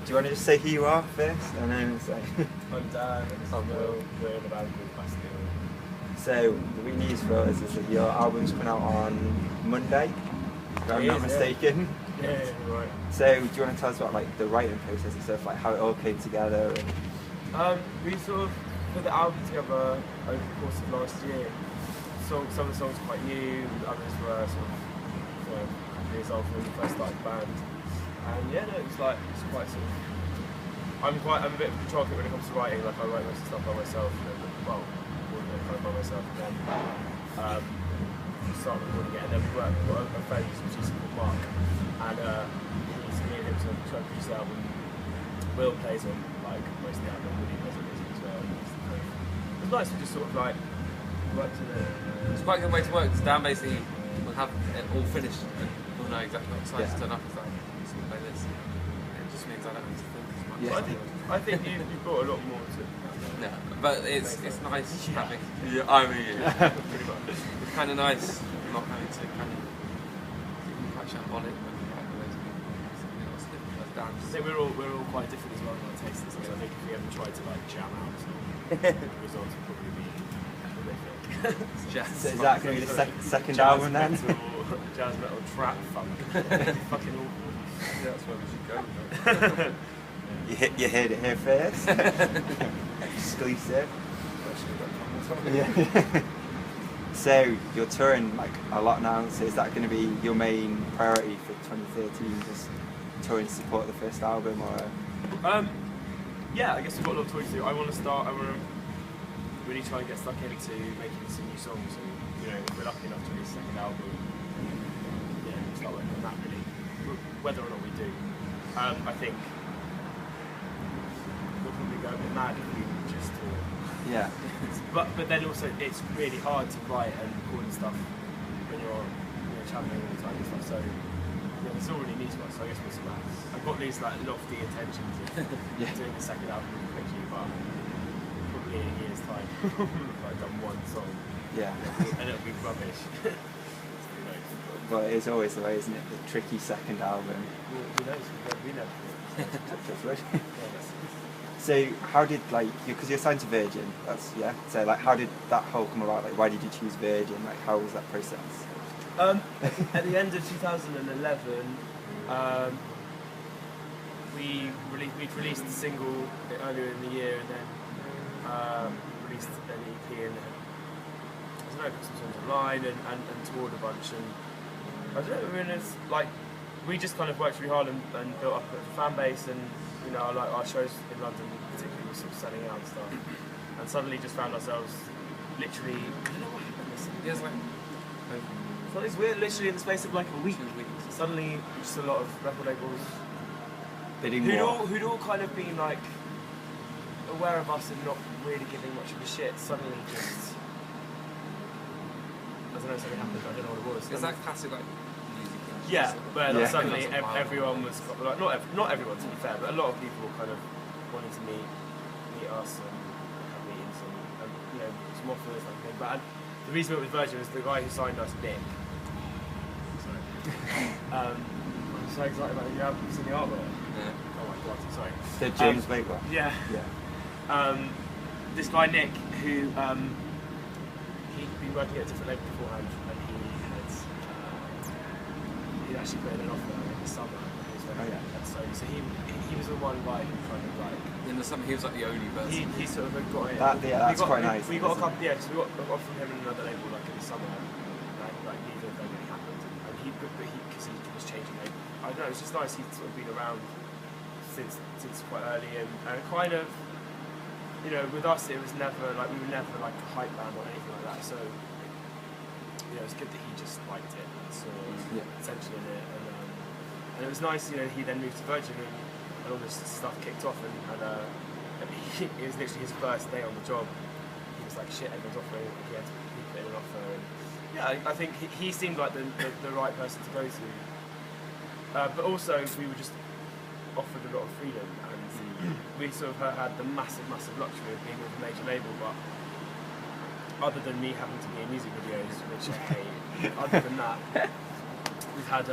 you want to just say who you are first, and then say? I'm Dan, and I'm Will. We're in a band called Bastille. So the big news for us is that your album's coming out on Monday, if I'm not mistaken. Yeah, right. So do you want to tell us about like the writing process and stuff, like how it all came together? And... We sort of put the album together over the course of last year. So some of the songs were quite new, others were sort of a couple years old when we first started the band. And yeah, no, it's quite sort of. I'm a bit of a control freak when it comes to writing. Like I write most of the stuff by myself, well, kind of by myself. And then start recording it, and then we've got a friend who's a producer called Mark, and he's me and him to try and produce the album. Will plays on like most of the album, Woody plays on music as well. It's nice to just sort of like work together. It's quite a good way to work, because Dan basically will have it all finished and we'll know exactly what size to turn up. It's like, it's going to play this. It just means I don't have to think as much. Yeah. I think you've got a lot more to it. No, but it's nice having. Yeah, I mean, pretty much. It's kind of nice not having to kind of quite shambolic when you write with those people. It's different as Dan. I think we're all quite different as well in our tastes. So I think if we ever tried to like jam out, the results would probably be horrific. So is that going to be the second album then? Jazz metal, trap, funk. Fucking awful. Yeah, that's where we should go. You heard it here first. Exclusive. Yeah. So you're touring like a lot now. So is that going to be your main priority for 2013? Just touring to support the first album, or? Yeah, I guess we've got a lot of touring to do. I want to really try and get stuck into making some new songs, and you know, if we're lucky enough to release a second album, you know, start working on that really. Whether or not we do, I think we'll probably go a bit mad if we just tour. Yeah. But then also it's really hard to write and record and stuff when you're travelling all the time and stuff. So yeah, it's all really new to us. So I guess we'll see that. I've got these like lofty intentions of doing the second album really quickly, but probably in a year's time, I've done one song. Yeah. And it'll be rubbish. But it's always the way, isn't it? The tricky second album. Well, who knows? We know. So how did because you're signed to Virgin? So like how did that whole come about? Like why did you choose Virgin? Like how was that process? At the end of 2011, we'd released a single earlier in the year, and then released an EP, and I don't know, put some songs online and toured a bunch, and I don't know, we were in this, we just kind of worked really hard and built up a fan base, and you know, like our shows in London particularly were sort of selling out and stuff, and suddenly just found ourselves literally, I don't know what happened. It's weird, literally in the space of like a week. Suddenly, just a lot of record labels who'd all kind of been like aware of us and not really giving much of a shit. Suddenly, just I don't know, something happened. I don't know what it was. Is that classic like music? Yeah, but yeah. Suddenly everyone was like, not everyone to be fair, but a lot of people were kind of wanting to meet us and have meetings and you know, some offers and everything. But the reason we went with Virgin was the guy who signed us, Nick. I'm so excited about it. You haven't seen the artwork? Yeah. Oh my god, sorry. The James Blake one? Yeah. Yeah. This guy Nick, who he'd been working at a different label beforehand, and he'd actually put in an offer in the summer. So he was the one guy who kind of like in the summer he was like the only person. He sort of got it. That's quite nice. We got a couple. Yeah, so we got an offer from him and another label like in the summer. Like neither of them really happened, and because he was changing. I don't know. It's just nice. He'd sort of been around since quite early, and kind of, you know, with us it was never like we were never like a hype band or anything like that. So you know, it's good that he just liked it and saw potential in it, and it was nice. You know, he then moved to Virgin and all this stuff kicked off, and it was literally his first day on the job. He was like, shit, everyone's offering. He had to put in an offer, and yeah, I think he seemed like the right person to go to. But also, we were just offered a lot of freedom, and we sort of had the massive luxury of being with a major label, but other than me having to be in music videos, which I hate, other than that, we've had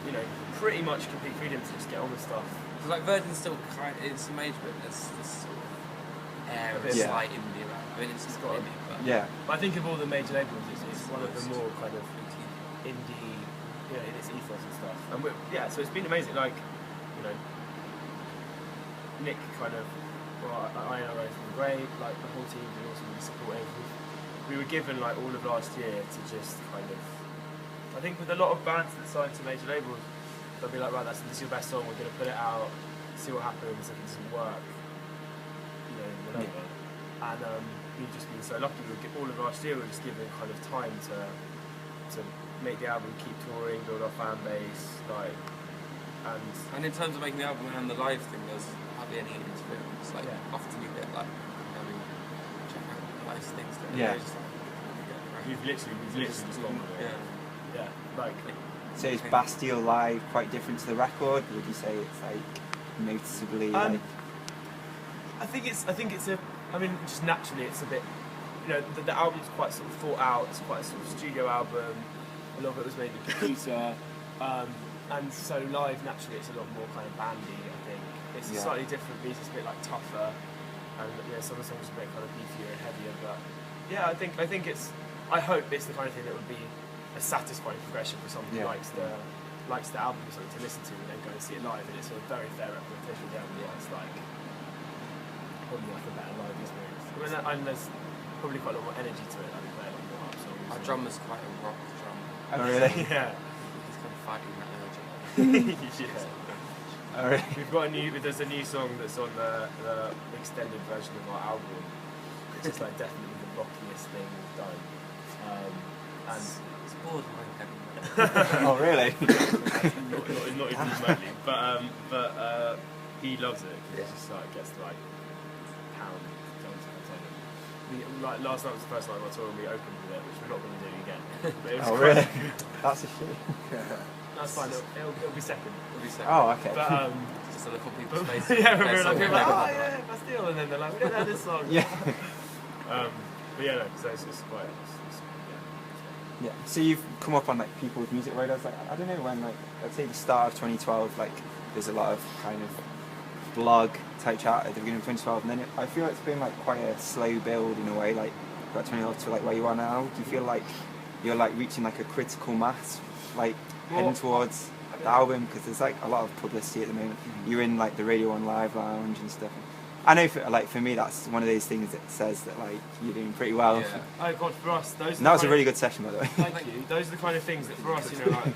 you know, pretty much complete freedom to just get on with stuff. Because like Virgin's still kind of, it's some age, but there's this sort of air of slight indie around. I mean, it's got indie, but But I think of all the major labels, it's one of the more kind of indie, you know, in its ethos and stuff. And so it's been amazing. Like, you know, Nick kind of, well, I know he's been great. Like the whole team's been also really supportive. We were given like all of last year to just kind of, I think with a lot of bands that sign to major labels, they'll be like, right, this is your best song. We're going to put it out, see what happens. If it doesn't work, you know, whatever. And we've just been so lucky. All of last year we were just given kind of time to make the album, keep touring, build our fan base, like, and in terms of making the album and the live thing, there's hardly any interference. Like often you get like, check out live things. We've literally just gone with it. Yeah, like. So is Bastille live quite different to the record? Would you say it's like noticeably like? I think it's a. I mean, just naturally, it's a bit. You know, the album's quite sort of thought out. It's quite a sort of studio album. A lot of it was made with a computer, and so live naturally, it's a lot more kind of bandy. I think it's a slightly different beat. It's a bit like tougher, and some of the songs are a bit kind of beefier and heavier. But yeah, I think it's. I hope it's the kind of thing that would be a satisfying progression for someone who likes the album, or something to listen to, and then go and see it live. And it's a very fair representation of the album. Yeah, it's like probably like a better live experience. I mean, and there's probably quite a lot more energy to it. Like we play a lot more up songs. Our drummer's quite a rock drum. Oh really? Yeah. He's kind of fighting that energy. Yeah. Oh, really? There's a new song that's on the extended version of our album, which is like definitely the rockiest thing we've done. And it's borderline heavy. Oh really? not even remotely, but he loves it. It's just like gets to like pound. Like last night was the first night I tour and we opened with it, which we're not going to do again. But it was really? That's a shame. That's fine. It'll be second. Oh okay. But just a little people's face. Yeah, we're like, oh yeah, Bastille, and then they're like, we don't know this song. Yeah. But yeah, no, so it's just quite. Yeah. So you've come up on like people's music radars. Like I don't know when, like I'd say the start of 2012. Like there's a lot of kind of blog type chat at the beginning of 2012, and then I feel like it's been like quite a slow build in a way. Like got 2012 to like where you are now. Do you feel like you're like reaching like a critical mass, like heading towards the album? Because there's like a lot of publicity at the moment. You're in like the Radio 1 Live Lounge and stuff. I know, for me, that's one of those things that says that like you're doing pretty well. Yeah. Oh God, for us, those. And that was a really good session, by the way. Thank you. Those are the kind of things that for us, you know, like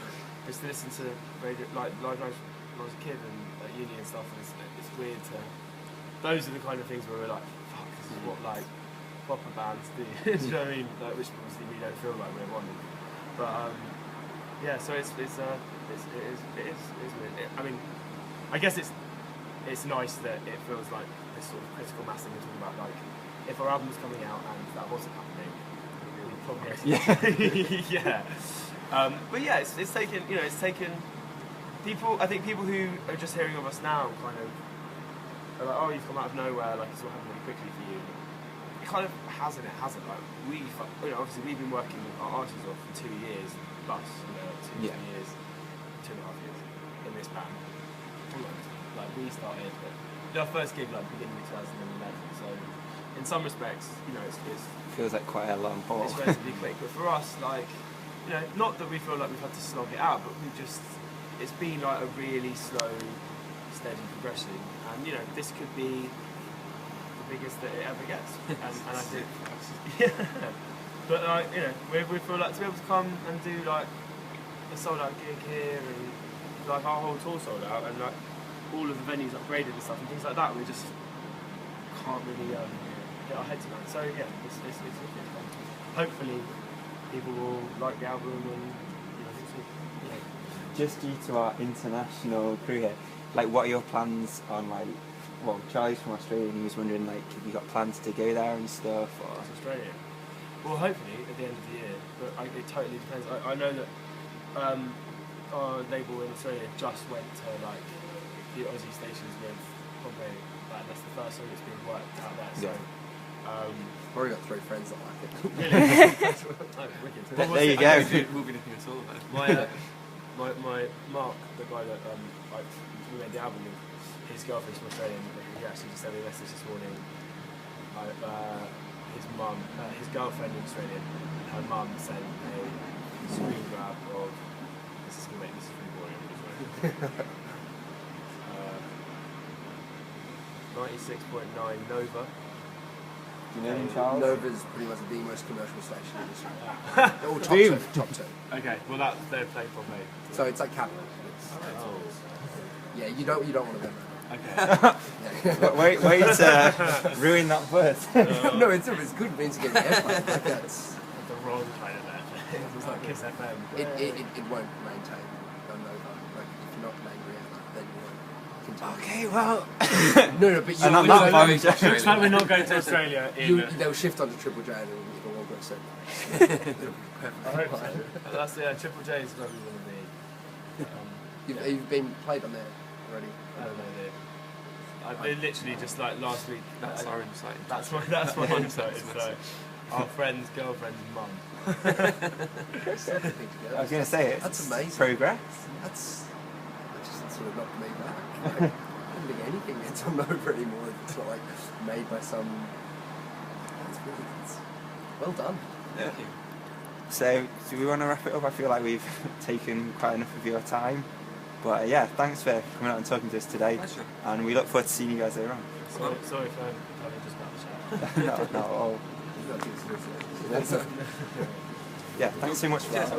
just to listen to radio, like live when I was a kid and at uni and stuff. And it's weird to. Those are the kind of things where we're like, fuck, this is what like proper bands do. Do you know what I mean? Like, which obviously we don't feel like we're wanting. But yeah, so it is weird. I mean, I guess it's nice that it feels like this sort of critical mass thing we're talking about. Like, if our album was coming out and that wasn't happening, we'd probably but yeah, it's taken people. I think people who are just hearing of us now kind of are like, oh, you've come out of nowhere. Like, it's all happened really quickly for you. It kind of hasn't. It hasn't. Like obviously we've been working our artists off for 2 years plus. You know, 2 years, 2.5 years in this band. Like we started, our first gig like beginning of 2011. So in some respects, you know, it feels like quite a long haul. It's relatively quick, but for us, like, you know, not that we feel like we've had to slog it out, but it's been like a really slow, steady progression, and you know, this could be the biggest that it ever gets, and I think, but like, you know, we feel like to be able to come and do like a sold out gig here, and like our whole tour sold out, and like all of the venues upgraded and stuff and things like that, we just can't really get our heads around. So yeah, it's fun. Hopefully people will like the album and you know, Just due to our international crew here, like what are your plans on like, well, Charlie's from Australia and he was wondering like, have you got plans to go there and stuff? Or? Australia? Well, hopefully at the end of the year, but it totally depends. I know that our label in Australia just went to like the Aussie stations with Pompey, like that's the first song that's been worked out there. So, I've already got 3 friends that like it. Really? Oh, wicked. There you go. We'll be looking at all of it. my Mark, the guy that like we made the album with, his girlfriend's from Australia. He actually just sent me a message this morning. His mum, his girlfriend in Australia, and her mum sent a screen grab of. This is gonna make this really boring. 96.9 Nova. Do you know them, Charles? Nova's pretty much the most commercial station in this All top Boom. top two. Okay, well they're playing for me. So it's like capital. Oh. Yeah, you don't want to go. Okay. wait to ruin that word. No, it's good. It means to get airplay. Like that's The wrong kind of airplay. It's like Kiss FM. it won't maintain on Nova. Like if you're not playing Rihanna, then you won't continue. Okay, well. No, but you And I'm We're not going to bothered. Looks like we're not going to Australia. they'll shift onto Triple J and it'll all go so. I hope so. That's Triple J is where we want to be. You've been played on there already. I don't know. They literally just like last week. That's our insight. That's my insight. It's like our friend's girlfriend's mum. I was going to say it. That's amazing. Progress. That's just sort of knocked me back. Like, I don't think anything gets on Nova anymore if it's not like made by some. It's well done. Thank you. So, do we want to wrap it up? I feel like we've taken quite enough of your time. But yeah, thanks for coming out and talking to us today. Pleasure. And we look forward to seeing you guys later on. Sorry for having just got the shout. No, not at all. Yeah, thanks so much for that.